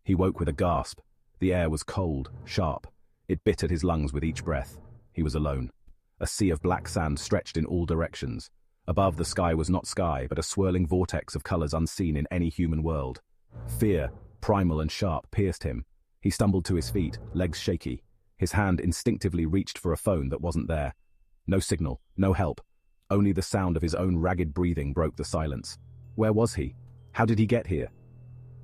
He woke with a gasp. The air was cold, sharp. It bit at his lungs with each breath. He was alone. A sea of black sand stretched in all directions. Above, the sky was not sky, but a swirling vortex of colors unseen in any human world. Fear, primal and sharp, pierced him. He stumbled to his feet, legs shaky. His hand instinctively reached for a phone that wasn't there. No signal, no help. Only the sound of his own ragged breathing broke the silence. Where was he? How did he get here?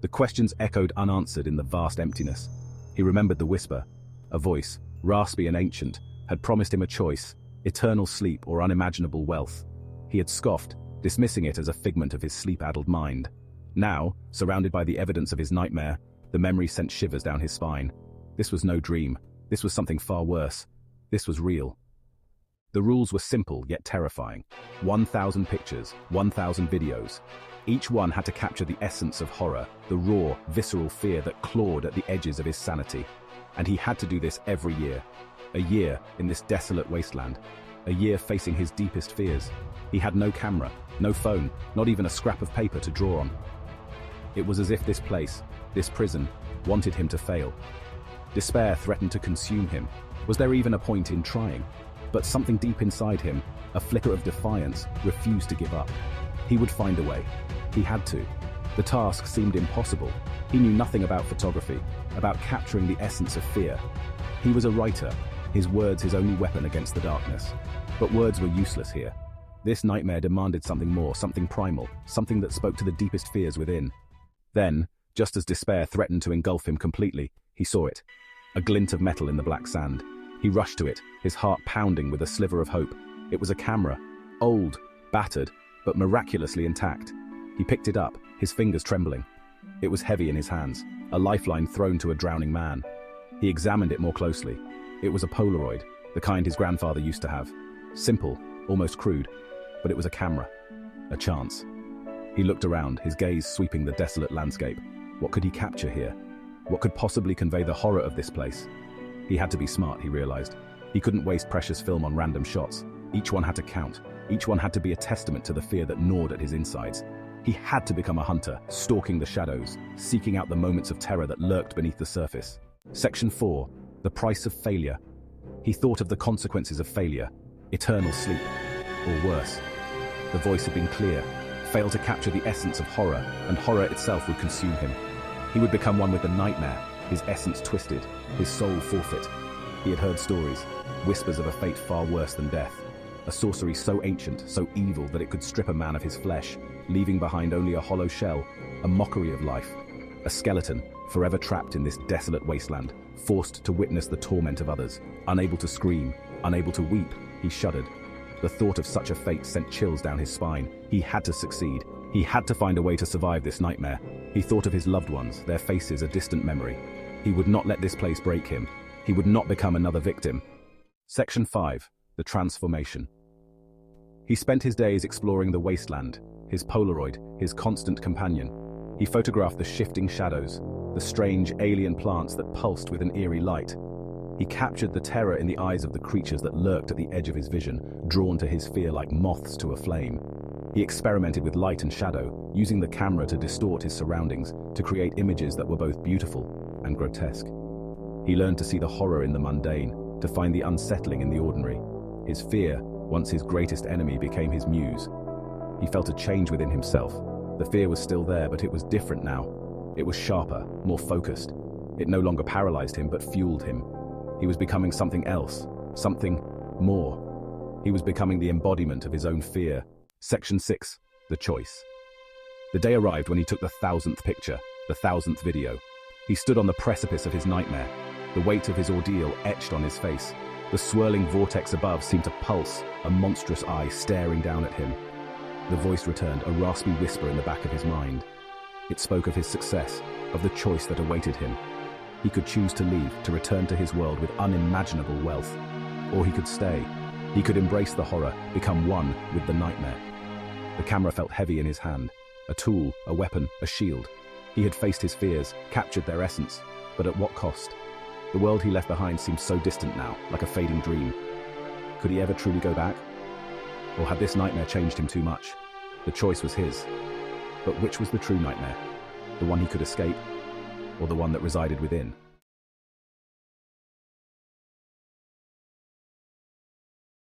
The questions echoed unanswered in the vast emptiness. He remembered the whisper. A voice, raspy and ancient, had promised him a choice: eternal sleep or unimaginable wealth. He had scoffed, dismissing it as a figment of his sleep-addled mind. Now, surrounded by the evidence of his nightmare, the memory sent shivers down his spine. This was no dream. This was something far worse. This was real. The rules were simple yet terrifying. 1,000 pictures, 1,000 videos. Each one had to capture the essence of horror, the raw, visceral fear that clawed at the edges of his sanity. And he had to do this every year. A year in this desolate wasteland. A year facing his deepest fears. He had no camera, no phone, not even a scrap of paper to draw on. It was as if this place, this prison, wanted him to fail. Despair threatened to consume him. Was there even a point in trying? But something deep inside him, a flicker of defiance, refused to give up. He would find a way. He had to. The task seemed impossible. He knew nothing about photography, about capturing the essence of fear. He was a writer, his words his only weapon against the darkness. But words were useless here. This nightmare demanded something more, something primal, something that spoke to the deepest fears within. Then, just as despair threatened to engulf him completely, he saw it. A glint of metal in the black sand. He rushed to it, his heart pounding with a sliver of hope. It was a camera. Old, battered, but miraculously intact. He picked it up, his fingers trembling. It was heavy in his hands, a lifeline thrown to a drowning man. He examined it more closely. It was a Polaroid, the kind his grandfather used to have. Simple, almost crude, but it was a camera. A chance. He looked around, his gaze sweeping the desolate landscape. What could he capture here? What could possibly convey the horror of this place? He had to be smart, he realized. He couldn't waste precious film on random shots. Each one had to count. Each one had to be a testament to the fear that gnawed at his insides. He had to become a hunter, stalking the shadows, seeking out the moments of terror that lurked beneath the surface. Section 4. The price of failure. He thought of the consequences of failure. Eternal sleep. Or worse. The voice had been clear. Fail to capture the essence of horror, and horror itself would consume him. He would become one with the nightmare, his essence twisted, his soul forfeit. He had heard stories, whispers of a fate far worse than death. A sorcery so ancient, so evil that it could strip a man of his flesh, leaving behind only a hollow shell, a mockery of life. A skeleton, forever trapped in this desolate wasteland, forced to witness the torment of others. Unable to scream, unable to weep, he shuddered. The thought of such a fate sent chills down his spine. He had to succeed. He had to find a way to survive this nightmare. He thought of his loved ones, their faces a distant memory. He would not let this place break him. He would not become another victim. Section 5. The transformation. He spent his days exploring the wasteland, his Polaroid, his constant companion. He photographed the shifting shadows, the strange alien plants that pulsed with an eerie light. He captured the terror in the eyes of the creatures that lurked at the edge of his vision, drawn to his fear like moths to a flame. He experimented with light and shadow, using the camera to distort his surroundings, to create images that were both beautiful and grotesque. He learned to see the horror in the mundane, to find the unsettling in the ordinary. His fear, once his greatest enemy, became his muse. He felt a change within himself. The fear was still there, but it was different now. It was sharper, more focused. It no longer paralyzed him, but fueled him. He was becoming something else, something more. He was becoming the embodiment of his own fear. Section 6. The choice. The day arrived when he took the 1,000th picture, the 1,000th video. He stood on the precipice of his nightmare, the weight of his ordeal etched on his face. The swirling vortex above seemed to pulse, a monstrous eye staring down at him. The voice returned, a raspy whisper in the back of his mind. It spoke of his success, of the choice that awaited him. He could choose to leave, to return to his world with unimaginable wealth. Or he could stay. He could embrace the horror, become one with the nightmare. The camera felt heavy in his hand. A tool, a weapon, a shield. He had faced his fears, captured their essence. But at what cost? The world he left behind seemed so distant now, like a fading dream. Could he ever truly go back? Or had this nightmare changed him too much? The choice was his. But which was the true nightmare? The one he could escape? or the one that resided within?